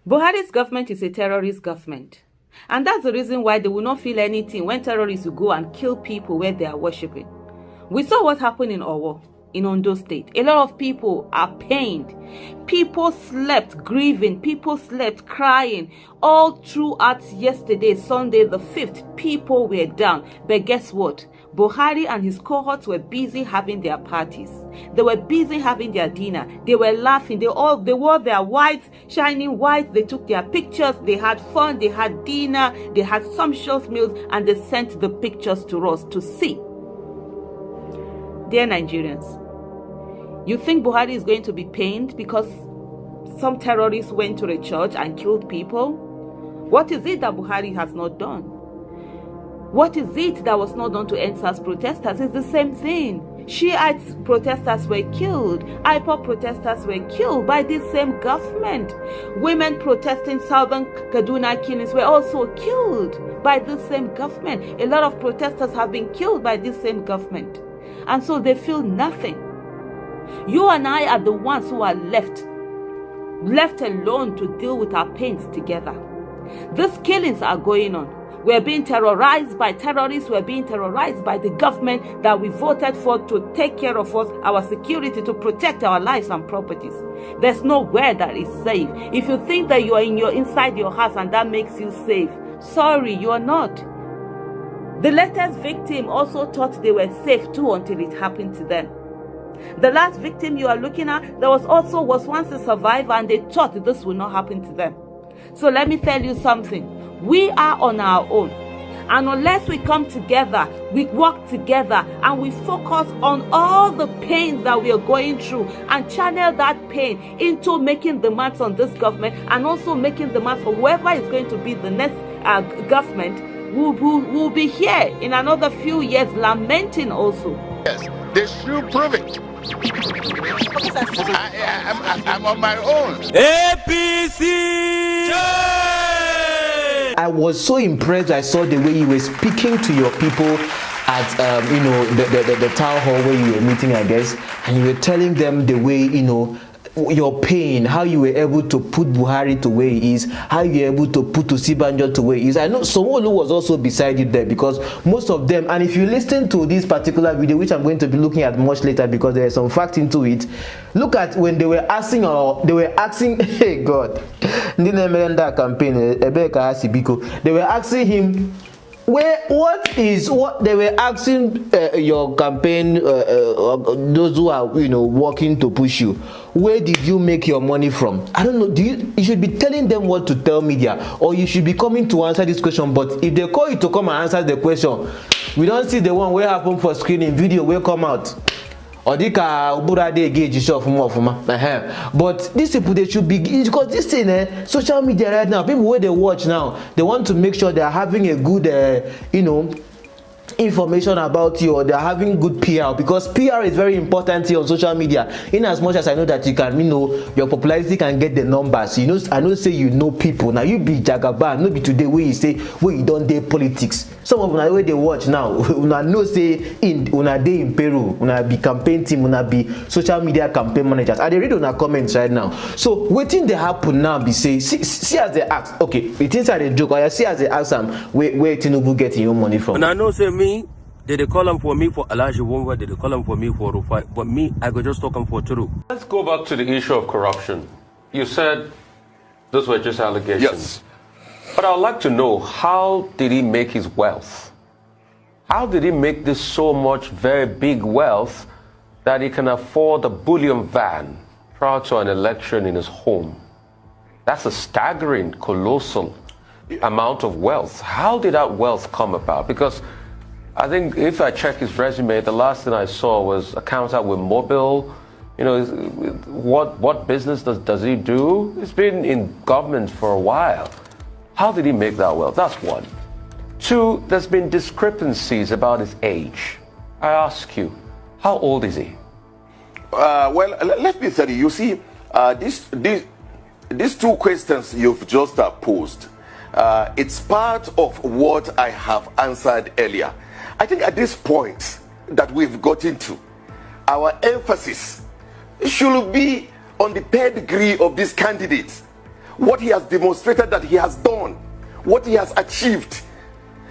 Buhari's government is a terrorist government. And that's the reason why they will not feel anything when terrorists will go and kill people where they are worshipping. We saw what happened in Owo, in Ondo State. A lot of people are pained. People slept grieving. People slept crying. All throughout yesterday, Sunday the 5th, people were down. But guess what? Buhari and his cohorts were busy having their parties. They were busy having their dinner. They were laughing. They wore their whites, shining white. They took their pictures. They had fun. They had dinner. They had sumptuous meals, and they sent the pictures to us to see. Dear Nigerians, you think Buhari is going to be pained because some terrorists went to the church and killed people? What is it that Buhari has not done? What is it that was not done to EndSARS protesters? It's the same thing. Shiite protesters were killed. IPOB protesters were killed by this same government. Women protesting southern Kaduna killings were also killed by this same government. A lot of protesters have been killed by this same government. And so they feel nothing. You and I are the ones who are left alone to deal with our pains together. These killings are going on. We're being terrorized by terrorists. We're being terrorized by the government that we voted for to take care of us, our security, to protect our lives and properties. There's nowhere that is safe. If you think that you are inside your house and that makes you safe, sorry, you are not. The latest victim also thought they were safe too until it happened to them. The last victim you are looking at, there was once a survivor, and they thought this would not happen to them. So let me tell you something. We are on our own. And unless we come together, we work together, and we focus on all the pains that we are going through and channel that pain into making demands on this government, and also making demands for whoever is going to be the next government, will be here in another few years lamenting also. Yes, they should prove it. I'm on my own. APC! I was so impressed. I saw the way you were speaking to your people at the town hall where you were meeting, I guess, and you were telling them the way, your pain, how you were able to put Buhari to where he is, how you were able to put Osibanjo to where he is. I know Sanwo-Olu was also beside you there, because most of them, and if you listen to this particular video, which I'm going to be looking at much later because there is some fact into it, look at when they were asking, hey God, they were asking him, what they were asking your campaign, those who are working to push you, where did you make your money from? I don't know. You should be telling them what to tell media, or you should be coming to answer this question. But if they call you to come and answer the question, we don't see the one where happen for screening video will come out. But these people, they should be, because this thing, social media right now, people where they watch now, they want to make sure they are having a good, information about you, or they're having good PR, because PR is very important here on social media. In as much as I know that you can, your popularity can get the numbers. I know say people. Now you be Jagaban, no be today where you say where you don't do politics. Some of them where they watch now, una know say una day in Peru, una be campaign team, una be social media campaign managers. Are they read on our comments right now? So waiting they happen now be say see as they ask, okay, it is a joke, or see as they ask them where Tinubu getting your money from. And I know say me, did they call them for me for Elijah Wonga? Did they call them for me for Rufai? But me, I could just talk them for true. Let's go back to the issue of corruption. You said those were just allegations. Yes. But I would like to know, how did he make his wealth? How did he make this so much very big wealth that he can afford a bullion van prior to an election in his home? That's a staggering, colossal amount of wealth. How did that wealth come about? Because I think if I check his resume, the last thing I saw was a counter with mobile. What business does he do? He's been in government for a while. How did he make that wealth? That's one. Two, there's been discrepancies about his age. I ask you, how old is he? Well, let me tell you. You see, these two questions you've just posed, it's part of what I have answered earlier. I think at this point that we've gotten to, our emphasis should be on the pedigree of these candidates. what he has demonstrated that he has done, what he has achieved,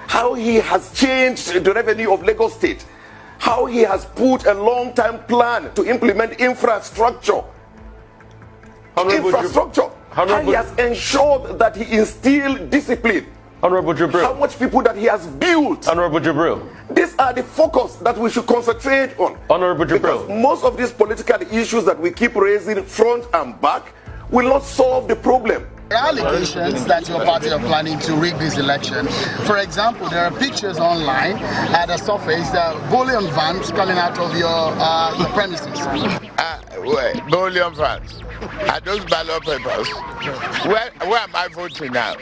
how he has changed the revenue of Lagos State, how he has put a long-term plan to implement infrastructure. How he has ensured that he instilled discipline. Honorable Jibril. How much people that he has built. Honorable Jibril. These are the focus that we should concentrate on. Honorable Jibril. Because most of these political issues that we keep raising front and back will not solve the problem. There are allegations that your party are planning to rig this election. For example, there are pictures online that surface bullion vans coming out of your premises. Bullion vans? Are those ballot papers? Where am I voting now?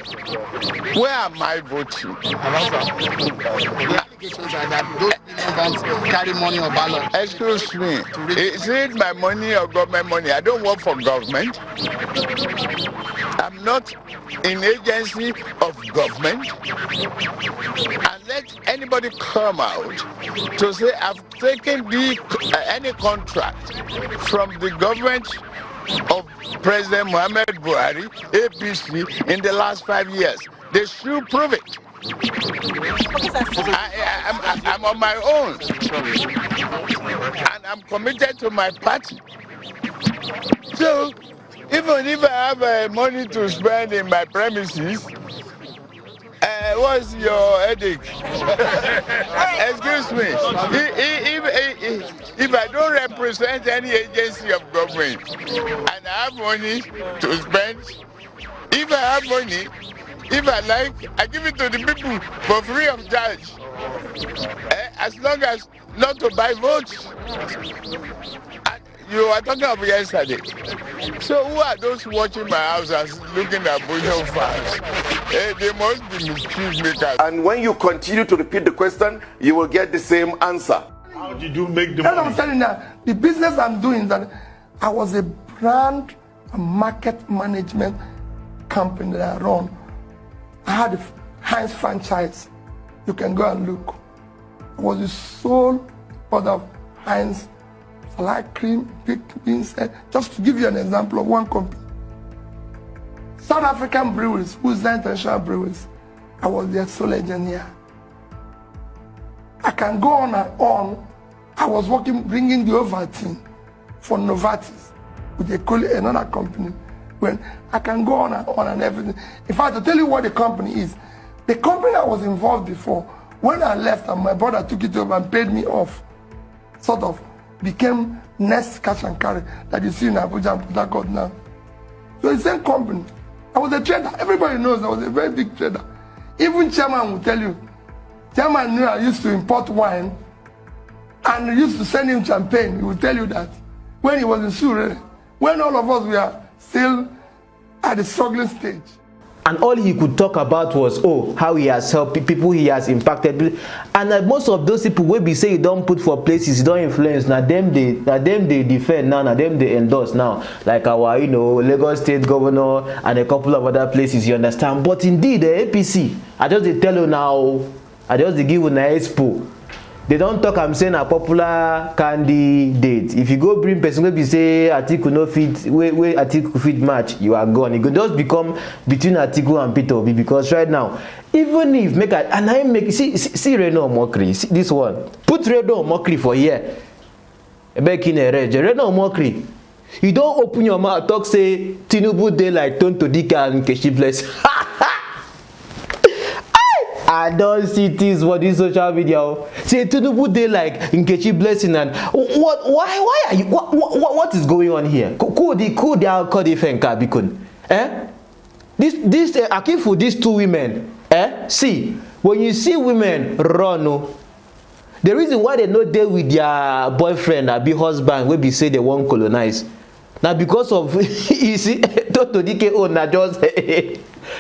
Where am I voting? The allegations are that those bullion vans carry money or ballot. Excuse me, is it my money or government money? I don't work for government. I'm not in agency of government. And let anybody come out to say I've taken any contract from the government of President Muhammad Buhari, APC, in the last 5 years. They should prove it. I'm on my own. And I'm committed to my party. So, even if I have money to spend in my premises, what's your headache? Excuse me. If I don't represent any agency of government and I have money to spend, if I have money, if I like, I give it to the people for free of charge. As long as not to buy votes. You were talking about yesterday. So who are those watching my house and looking at bullion fans? They must be mischief makers. And when you continue to repeat the question, you will get the same answer. How did you make the money? money? I'm telling you, the business I'm doing is that I was a brand and market management company that I run. I had a Heinz franchise. You can go and look. I was the sole product of Heinz salad cream, baked beans. Just to give you an example of one company. South African breweries, who's the international breweries, I was their sole engineer. I can go on and on. I was working, bringing the Ovaltine for Novartis with another company. When I can go on and everything. In fact, to tell you what the company is, the company I was involved before, when I left and my brother took it over and paid me off, sort of became next cash and carry that you see in Abuja and Port Harcourt now. So it's the same company. I was a trader. Everybody knows I was a very big trader. Even chairman will tell you. Chairman knew I used to import wine and I used to send him champagne. He will tell you that. When he was in Surrey, when all of us were still at the struggling stage. And all he could talk about was, oh, how he has helped people, he has impacted. And most of those people will be say he don't put for places, he don't influence. Now them they defend now, now them they endorse now. Like our, Lagos State governor and a couple of other places, you understand. But indeed, the APC, I just they tell you now, I just they give you an expo. They don't talk, I'm saying, a popular candidate. If you go bring person, maybe say Atiku no fit, where Atiku fit match, you are gone. It could just become between Atiku and Peter Obi, because right now, even if see Reno Omokri, see this one. Put Reno Omokri for here. Reno Omokri. You don't open your mouth, talk say Tinubu dey like 𝐷𝙁𝙁 and 𝐾𝐵. I don't see this for this social media. Say Tinubu dey like 𝐻𝐵 and why are you what is going on here? Could they 𝐷𝐻𝐿𝐴 bikun? This Akifu, these two women, see, when you see women run, the reason why they not there with their boyfriend or be husband will be say they won't colonize. Now because of you see 𝐷𝙁𝙁 own na just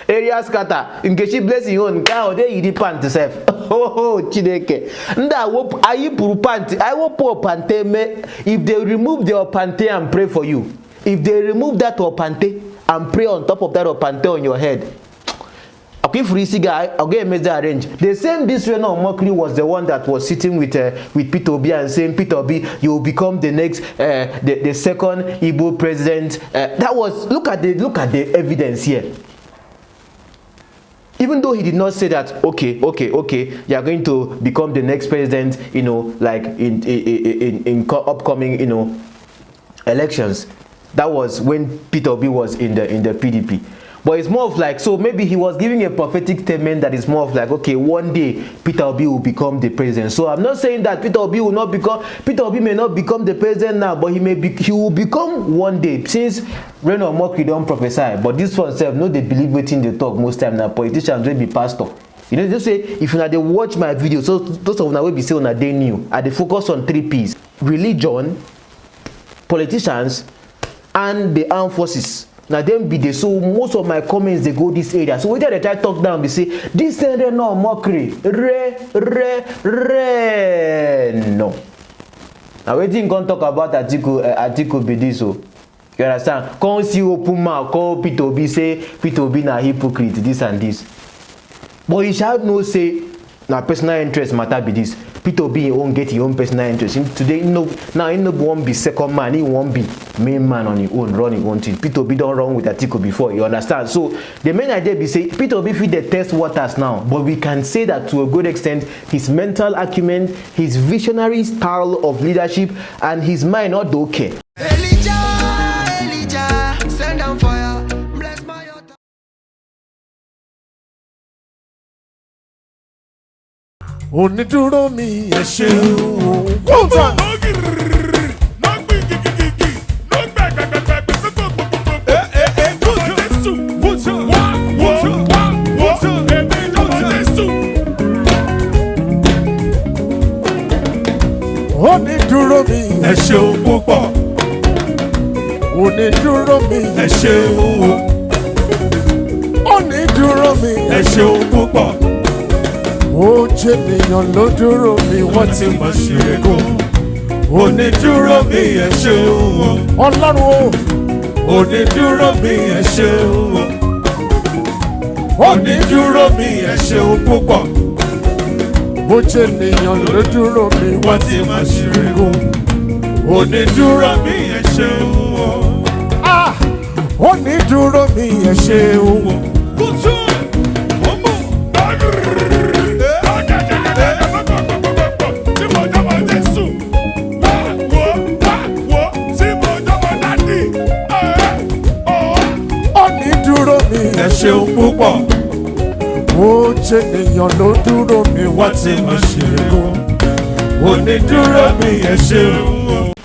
area scatter 𝐻𝐵 own ka o dey yidi pant self. Oh Chineke. Nda wo ayi puru pant. I will pour pante me if they remove their pante and pray for you. If they remove that pante and pray on top of that pante on your head. 𝐻𝐵 guy, 𝐲𝐨𝐻𝐽 arrange. The same this Reno Omokri was the one that was sitting with Peter Obi and saying, Peter Obi, you will become the next the second Igbo president. That was look at the evidence here. Even though he did not say that, okay, you are going to become the next president, you know, like in upcoming, you know, elections. That was when Peter Obi was in the PDP. But it's more of like, so maybe he was giving a prophetic statement that is more of like, okay, one day Peter Obi will become the president. So I'm not saying that Peter Obi may not become the president now, but he will become one day. Since Reno Omokri don't prophesy, but this one self, no, they believe waiting they talk most time now. Politicians will be pastor. You know, just say if you they watch my video, so those of you will be saying that they knew. I they focus on 3 P's: religion, politicians, and the armed forces. Now then be there. So most of my comments they go this area. So whether they try to talk down, they say this Reno Omokri no. Now we didn't talk about article be this. So you understand? Can't see open mouth, call Peter Obi, say Peter Obi na hypocrite, this and this. But he shall no say now personal interest matter be this. Peter Obi won't get his own personal interest. Today, now he won't be second man, he won't be main man on his own, run his own thing. Peter Obi don't run with Atiku before, you understand? So the main idea be say Peter Obi fit the test waters now, but we can say that to a good extent, his mental acumen, his visionary style of leadership, and his mind not okay. Elijah, send down fire, bless my altar. Onídúró mi ẹ ṣeun. One time. Onídúró mi ẹ ṣeun púpọ̀. Onídúró mi ẹ ṣeun. Onídúró mi ẹ ṣeun púpọ̀. Ó jẹ́ ènìyàn ló dúró mi wọ́n ti mọ̀ sí ẹ̀kọ́. Onídúró mi ẹ ṣeun. Ọlọ́run o. Onídúró mi ẹ ṣeun. Onídúró mi ẹ ṣeun púpọ̀. Ó jẹ́ ènìyàn ló dúró mi wọ́n ti mọ̀ sí ẹ̀kọ́. Onídúró mi ẹ ṣeun. Onídúró mi ẹ ṣeun. Ẹ ṣeun púpọ̀. Ó jẹ́ ènìyàn ló dúró mi wá tí mo ṣe é kó. Onídúró mi ẹ ṣeun.